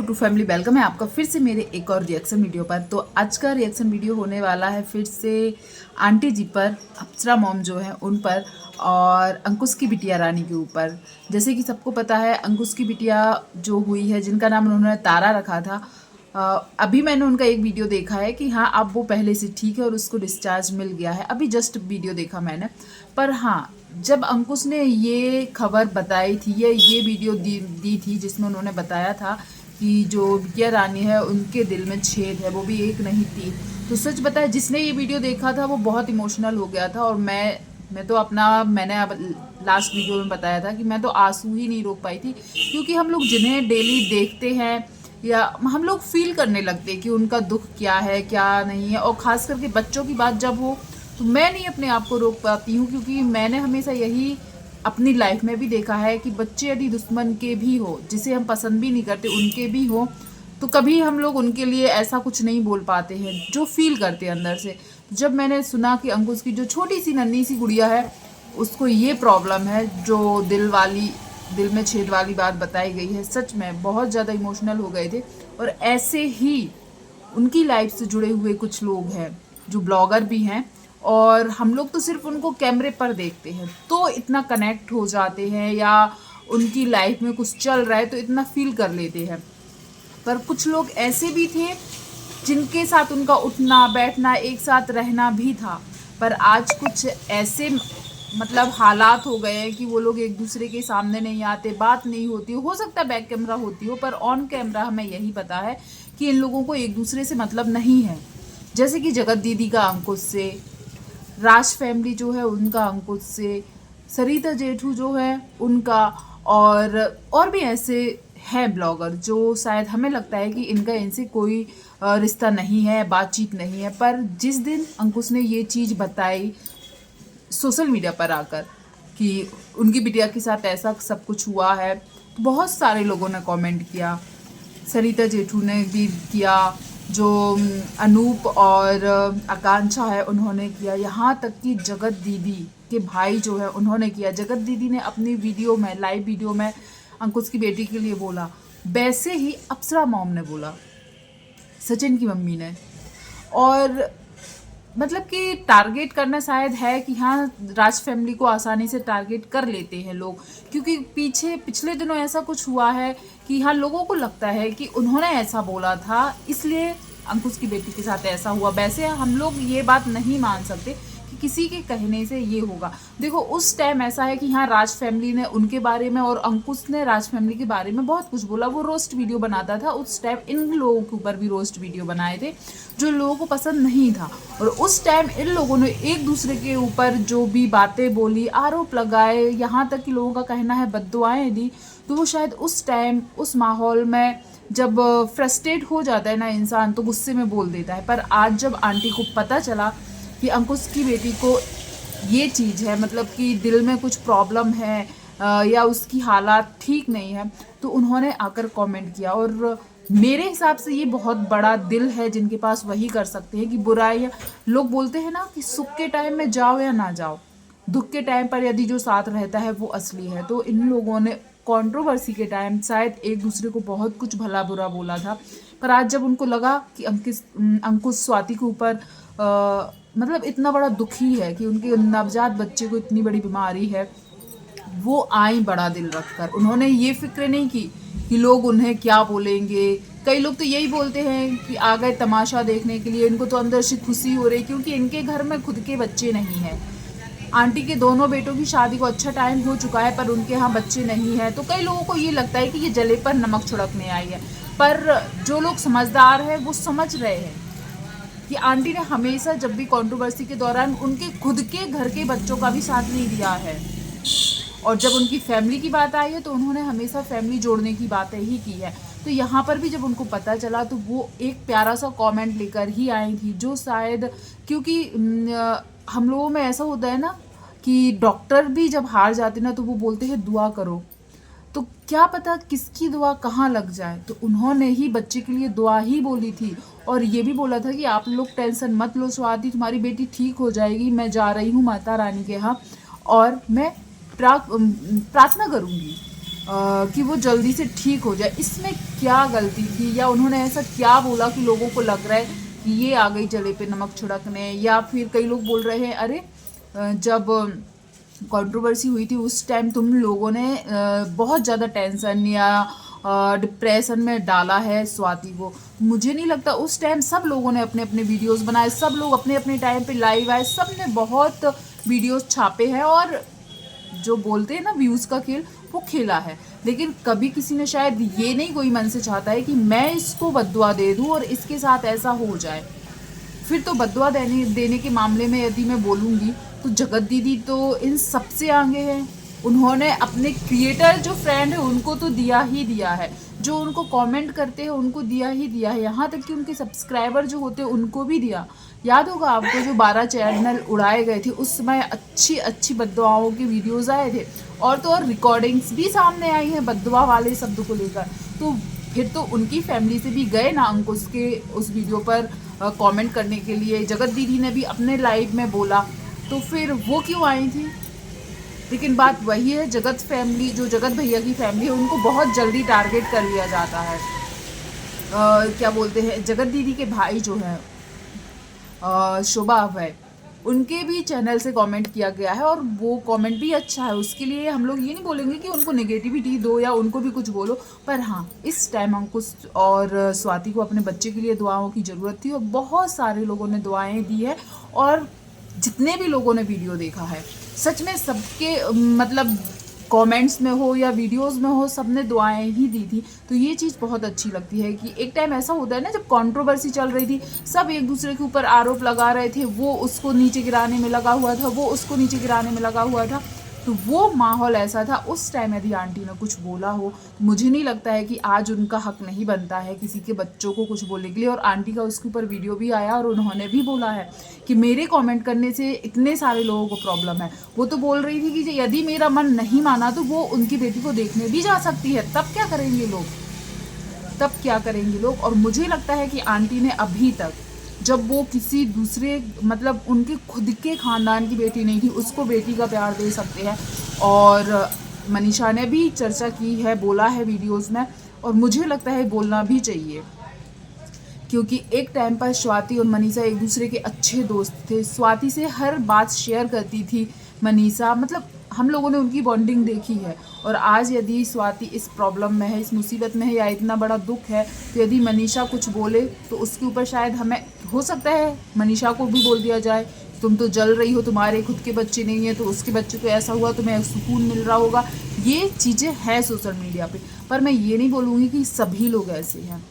To family welcome है आपका फिर से मेरे एक और रिएक्शन वीडियो पर। तो आज का रिएक्शन वीडियो होने वाला है फिर से आंटी जी पर, अप्सरा मॉम जो है उन पर, और अंकुश की बिटिया रानी के ऊपर। जैसे कि सबको पता है, अंकुश की बिटिया जो हुई है, जिनका नाम उन्होंने तारा रखा था, अभी मैंने उनका एक वीडियो देखा है कि हाँ अब वो पहले से ठीक है और उसको डिस्चार्ज मिल गया है। अभी जस्ट वीडियो देखा मैंने। पर हाँ, जब अंकुश ने ये खबर बताई थी, ये वीडियो दी थी जिसमें उन्होंने बताया था कि जो बिटिया रानी है उनके दिल में छेद है, वो भी एक नहीं थी। तो सच बताया, जिसने ये वीडियो देखा था वो बहुत इमोशनल हो गया था। और मैं तो मैंने अब लास्ट वीडियो में बताया था कि मैं तो आंसू ही नहीं रोक पाई थी, क्योंकि हम लोग जिन्हें डेली देखते हैं या हम लोग फील करने लगते हैं कि उनका दुख क्या है क्या नहीं है। और ख़ास करके बच्चों की बात जब हो तो मैं नहीं अपने आप को रोक पाती हूँ, क्योंकि मैंने हमेशा यही अपनी लाइफ में भी देखा है कि बच्चे यदि दुश्मन के भी हो, जिसे हम पसंद भी नहीं करते, उनके भी हो, तो कभी हम लोग उनके लिए ऐसा कुछ नहीं बोल पाते हैं जो फील करते हैं अंदर से। जब मैंने सुना कि अंकुश की जो छोटी सी नन्ही सी गुड़िया है उसको ये प्रॉब्लम है, जो दिल में छेद वाली बात बताई गई है, सच में बहुत ज़्यादा इमोशनल हो गए थे। और ऐसे ही उनकी लाइफ से जुड़े हुए कुछ लोग हैं जो ब्लॉगर भी हैं, और हम लोग तो सिर्फ उनको कैमरे पर देखते हैं तो इतना कनेक्ट हो जाते हैं, या उनकी लाइफ में कुछ चल रहा है तो इतना फील कर लेते हैं। पर कुछ लोग ऐसे भी थे जिनके साथ उनका उठना बैठना एक साथ रहना भी था। पर आज कुछ ऐसे हालात हो गए हैं कि वो लोग एक दूसरे के सामने नहीं आते, बात नहीं होती। हो सकता है बैक कैमरा होती हो, पर ऑन कैमरा हमें यही पता है कि इन लोगों को एक दूसरे से मतलब नहीं है। जैसे कि जगत दीदी का अंकुश से, राज फैमिली जो है उनका अंकुश से, सरिता जेठू जो है उनका, और भी ऐसे हैं ब्लॉगर जो शायद हमें लगता है कि इनसे कोई रिश्ता नहीं है, बातचीत नहीं है। पर जिस दिन अंकुश ने ये चीज़ बताई सोशल मीडिया पर आकर कि उनकी बिटिया के साथ ऐसा सब कुछ हुआ है, तो बहुत सारे लोगों ने कमेंट किया। सरिता जेठू ने भी किया, जो अनूप और आकांक्षा है उन्होंने किया, यहाँ तक कि जगत दीदी के भाई जो है उन्होंने किया। जगत दीदी ने अपनी वीडियो में, लाइव वीडियो में, अंकुश की बेटी के लिए बोला। वैसे ही अप्सरा मॉम ने बोला, सचिन की मम्मी ने। और कि टारगेट करना शायद है कि हाँ, राज फैमिली को आसानी से टारगेट कर लेते हैं लोग, क्योंकि पिछले दिनों ऐसा कुछ हुआ है कि हाँ, लोगों को लगता है कि उन्होंने ऐसा बोला था इसलिए अंकुश की बेटी के साथ ऐसा हुआ। वैसे हम लोग ये बात नहीं मान सकते कि किसी के कहने से ये होगा। देखो, उस टाइम ऐसा है कि हाँ, राज फैमिली ने उनके बारे में और अंकुश ने राज फैमिली के बारे में बहुत कुछ बोला। वो रोस्ट वीडियो बनाता था उस टाइम, इन लोगों के ऊपर भी रोस्ट वीडियो बनाए थे जो लोगों को पसंद नहीं था। और उस टाइम इन लोगों ने एक दूसरे के ऊपर जो भी बातें बोली, आरोप लगाए, यहाँ तक कि लोगों का कहना है बद्दुआएं दी। तो वो शायद उस टाइम, उस माहौल में जब फ्रस्ट्रेट हो जाता है ना इंसान, तो गुस्से में बोल देता है। पर आज जब आंटी को पता चला कि अंकुश की बेटी को ये चीज़ है, कि दिल में कुछ प्रॉब्लम है, या उसकी हालात ठीक नहीं है, तो उन्होंने आकर कमेंट किया। और मेरे हिसाब से ये बहुत बड़ा दिल है जिनके पास, वही कर सकते हैं कि बुराई। लोग बोलते हैं ना कि सुख के टाइम में जाओ या ना जाओ, दुख के टाइम पर यदि जो साथ रहता है वो असली है। तो इन लोगों ने कंट्रोवर्सी के टाइम शायद एक दूसरे को बहुत कुछ भला बुरा बोला था, पर आज जब उनको लगा कि अंकुश स्वाति के ऊपर इतना बड़ा दुखी है कि उनके नवजात बच्चे को इतनी बड़ी बीमारी है, वो आई बड़ा दिल रखकर। उन्होंने ये फिक्र नहीं की कि लोग उन्हें क्या बोलेंगे। कई लोग तो यही बोलते हैं कि आ गए तमाशा देखने के लिए, इनको तो अंदर से खुशी हो रही क्योंकि इनके घर में खुद के बच्चे नहीं हैं। आंटी के दोनों बेटों की शादी को अच्छा टाइम हो चुका है, पर उनके यहाँ बच्चे नहीं है। तो कई लोगों को ये लगता है कि ये जले पर नमक छिड़कने आई है। पर जो लोग समझदार हैं वो समझ रहे हैं कि आंटी ने हमेशा, जब भी कंट्रोवर्सी के दौरान, उनके खुद के घर के बच्चों का भी साथ नहीं दिया है। और जब उनकी फैमिली की बात आई है तो उन्होंने हमेशा फैमिली जोड़ने की बातें ही की है। तो यहाँ पर भी जब उनको पता चला तो वो एक प्यारा सा कमेंट लेकर ही आई थी, जो शायद, क्योंकि हम लोगों में ऐसा होता है ना कि डॉक्टर भी जब हार जाते ना तो वो बोलते हैं दुआ करो, तो क्या पता किसकी दुआ कहाँ लग जाए। तो उन्होंने ही बच्चे के लिए दुआ ही बोली थी, और ये भी बोला था कि आप लोग टेंशन मत लो स्वाति, तुम्हारी बेटी ठीक हो जाएगी, मैं जा रही हूँ माता रानी के यहाँ और मैं प्रार्थना करूँगी। कि वो जल्दी से ठीक हो जाए। इसमें क्या गलती थी, या उन्होंने ऐसा क्या बोला कि लोगों को लग रहा है कि ये आ गई जले पे नमक छिड़कने। या फिर कई लोग बोल रहे हैं अरे जब कंट्रोवर्सी हुई थी उस टाइम तुम लोगों ने बहुत ज़्यादा टेंशन या डिप्रेशन में डाला है स्वाति को। मुझे नहीं लगता, उस टाइम सब लोगों ने अपने अपने वीडियोस बनाए, सब लोग अपने अपने टाइम पे लाइव आए, सब ने बहुत वीडियोस छापे हैं और जो बोलते हैं ना व्यूज़ का खेल, वो खेला है। लेकिन कभी किसी ने शायद ये नहीं कोई मन से चाहता है कि मैं इसको बद्दुआ दे दूँ और इसके साथ ऐसा हो जाए। फिर तो बद्दुआ देने के मामले में यदि मैं बोलूँगी तो जगत दीदी तो इन सबसे आगे है। उन्होंने अपने क्रिएटर जो फ्रेंड है उनको तो दिया ही दिया है, जो उनको कमेंट करते हैं उनको दिया ही दिया है, यहाँ तक कि उनके सब्सक्राइबर जो होते हैं उनको भी दिया। याद होगा आपको जो 12 चैनल उड़ाए गए थे उस समय अच्छी अच्छी बद्दुआओं के वीडियोज़ आए थे, और तो और रिकॉर्डिंग्स भी सामने आई हैं बद्दुआ वाले शब्द को लेकर। तो फिर तो उनकी फैमिली से भी गए ना अंकुश के उस वीडियो पर कमेंट करने के लिए। जगत दीदी ने भी अपने लाइव में बोला, तो फिर वो क्यों आई थी। लेकिन बात वही है, जगत फैमिली जो जगत भैया की फैमिली है उनको बहुत जल्दी टारगेट कर लिया जाता है। क्या बोलते हैं, जगत दीदी के भाई जो हैं शोभा अभय, उनके भी चैनल से कमेंट किया गया है और वो कमेंट भी अच्छा है। उसके लिए हम लोग ये नहीं बोलेंगे कि उनको नेगेटिविटी दो या उनको भी कुछ बोलो, पर हाँ इस टाइम अंकुश और स्वाति को अपने बच्चे के लिए दुआओं की ज़रूरत थी और बहुत सारे लोगों ने दुआएं दी है। और जितने भी लोगों ने वीडियो देखा है सच में सबके मतलब कमेंट्स में हो या वीडियोस में हो, सबने दुआएं ही दी थी। तो ये चीज़ बहुत अच्छी लगती है कि एक टाइम ऐसा होता है ना जब कंट्रोवर्सी चल रही थी, सब एक दूसरे के ऊपर आरोप लगा रहे थे, वो उसको नीचे गिराने में लगा हुआ था, वो उसको नीचे गिराने में लगा हुआ था। तो वो माहौल ऐसा था। उस टाइम यदि आंटी ने कुछ बोला हो, मुझे नहीं लगता है कि आज उनका हक नहीं बनता है किसी के बच्चों को कुछ बोलने के लिए। और आंटी का उसके ऊपर वीडियो भी आया और उन्होंने भी बोला है कि मेरे कमेंट करने से इतने सारे लोगों को प्रॉब्लम है। वो तो बोल रही थी कि यदि मेरा मन नहीं माना तो वो उनकी बेटी को देखने भी जा सकती है, तब क्या करेंगे लोग, तब क्या करेंगे लोग। और मुझे लगता है कि आंटी ने अभी तक, जब वो किसी दूसरे मतलब उनके खुद के ख़ानदान की बेटी नहीं थी, उसको बेटी का प्यार दे सकते हैं। और मनीषा ने भी चर्चा की है, बोला है वीडियोस में, और मुझे लगता है बोलना भी चाहिए, क्योंकि एक टाइम पर स्वाति और मनीषा एक दूसरे के अच्छे दोस्त थे। स्वाति से हर बात शेयर करती थी मनीषा, मतलब हम लोगों ने उनकी बॉन्डिंग देखी है। और आज यदि स्वाति इस प्रॉब्लम में है, इस मुसीबत में है या इतना बड़ा दुख है, तो यदि मनीषा कुछ बोले तो उसके ऊपर शायद हमें हो सकता है मनीषा को भी बोल दिया जाए तुम तो जल रही हो, तुम्हारे खुद के बच्चे नहीं है तो उसके बच्चे को ऐसा हुआ, तुम्हें सुकून मिल रहा होगा। ये चीज़ें हैं सोशल मीडिया पे, पर मैं ये नहीं बोलूँगी कि सभी लोग ऐसे हैं।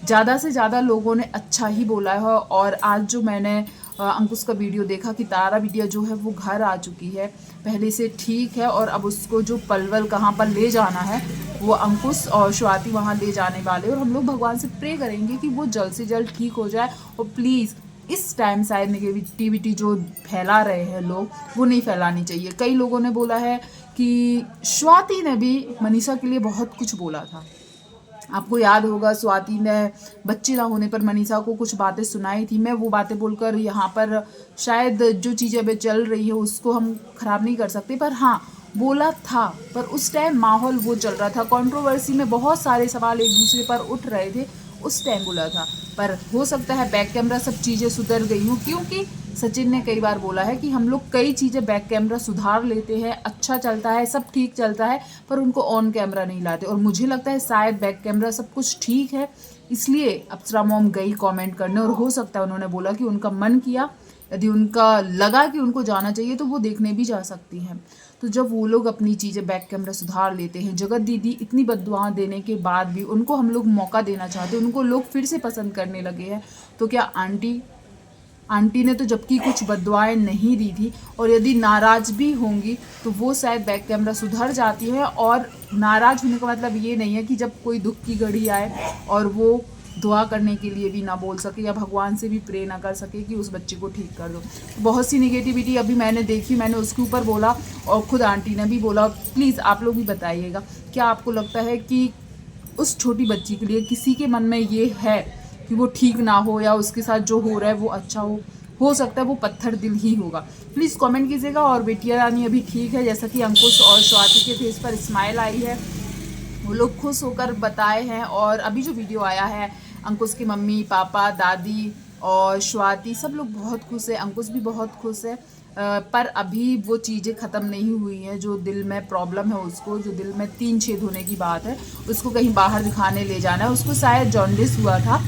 ज़्यादा से ज़्यादा लोगों ने अच्छा ही बोला है। और आज जो मैंने अंकुश का वीडियो देखा कि तारा बिटिया जो है वो घर आ चुकी है, पहले से ठीक है, और अब उसको जो पलवल कहाँ पर ले जाना है वो अंकुश और स्वाति वहाँ ले जाने वाले। और हम लोग भगवान से प्रे करेंगे कि वो जल्द से जल्द ठीक हो जाए। और प्लीज़ इस टाइम शायद नेगेटिविटी जो फैला रहे हैं लोग, वो नहीं फैलानी चाहिए। कई लोगों ने बोला है कि स्वाति ने भी मनीषा के लिए बहुत कुछ बोला था। आपको याद होगा स्वाति ने बच्चे ना होने पर मनीषा को कुछ बातें सुनाई थी। मैं वो बातें बोलकर यहाँ पर शायद जो चीज़ें अभी चल रही है उसको हम ख़राब नहीं कर सकते, पर हाँ बोला था। पर उस टाइम माहौल वो चल रहा था, कंट्रोवर्सी में बहुत सारे सवाल एक दूसरे पर उठ रहे थे, उस टाइम बोला था। पर हो सकता है बैक कैमरा सब चीज़ें सुधर गई हूँ, क्योंकि सचिन ने कई बार बोला है कि हम लोग कई चीज़ें बैक कैमरा सुधार लेते हैं, अच्छा चलता है, सब ठीक चलता है, पर उनको ऑन कैमरा नहीं लाते। और मुझे लगता है शायद बैक कैमरा सब कुछ ठीक है, इसलिए अप्सरा मॉम गई कमेंट करने। और हो सकता है उन्होंने बोला कि उनका मन किया, यदि उनका लगा कि उनको जाना चाहिए तो वो देखने भी जा सकती हैं। तो जब वो लोग अपनी चीज़ें बैक कैमरा सुधार लेते हैं, जगत दीदी इतनी बद्दुआएं देने के बाद भी उनको हम लोग मौका देना चाहते हैं, उनको लोग फिर से पसंद करने लगे हैं, तो क्या आंटी ने तो जबकि कुछ बद्दुआएं नहीं दी थी, और यदि नाराज़ भी होंगी तो वो शायद बैक कैमरा सुधर जाती है। और नाराज़ होने का मतलब ये नहीं है कि जब कोई दुख की घड़ी आए और वो दुआ करने के लिए भी ना बोल सके या भगवान से भी प्रे ना कर सके कि उस बच्चे को ठीक कर दो। बहुत सी नेगेटिविटी अभी मैंने देखी, मैंने उसके ऊपर बोला और खुद आंटी ने भी बोला। प्लीज़ आप लोग भी बताइएगा, क्या आपको लगता है कि उस छोटी बच्ची के लिए किसी के मन में ये है कि वो ठीक ना हो या उसके साथ जो हो रहा है वो अच्छा हो सकता है वो पत्थर दिल ही होगा। प्लीज़ कमेंट कीजिएगा। और बेटिया रानी अभी ठीक है, जैसा कि अंकुश और स्वाति के फेस पर स्माइल आई है, वो लोग खुश होकर बताए हैं। और अभी जो वीडियो आया है, अंकुश की मम्मी पापा दादी और स्वाति सब लोग बहुत खुश है, अंकुश भी बहुत खुश है। पर अभी वो चीज़ें ख़त्म नहीं हुई हैं। जो दिल में प्रॉब्लम है उसको, जो दिल में 3 छेद होने की बात है, उसको कहीं बाहर दिखाने ले जाना है। उसको शायद जॉन्डिस हुआ था।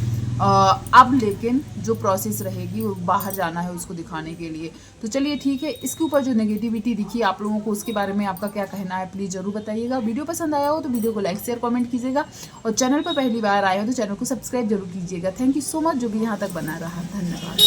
अब लेकिन जो प्रोसेस रहेगी वो बाहर जाना है उसको दिखाने के लिए। तो चलिए ठीक है, इसके ऊपर जो नेगेटिविटी दिखी आप लोगों को, उसके बारे में आपका क्या कहना है प्लीज़ ज़रूर बताइएगा। वीडियो पसंद आया हो तो वीडियो को लाइक शेयर कमेंट कीजिएगा, और चैनल पर पहली बार आए हो तो चैनल को सब्सक्राइब जरूर कीजिएगा। थैंक यू सो मच जो भी यहाँ तक बना रहा। धन्यवाद।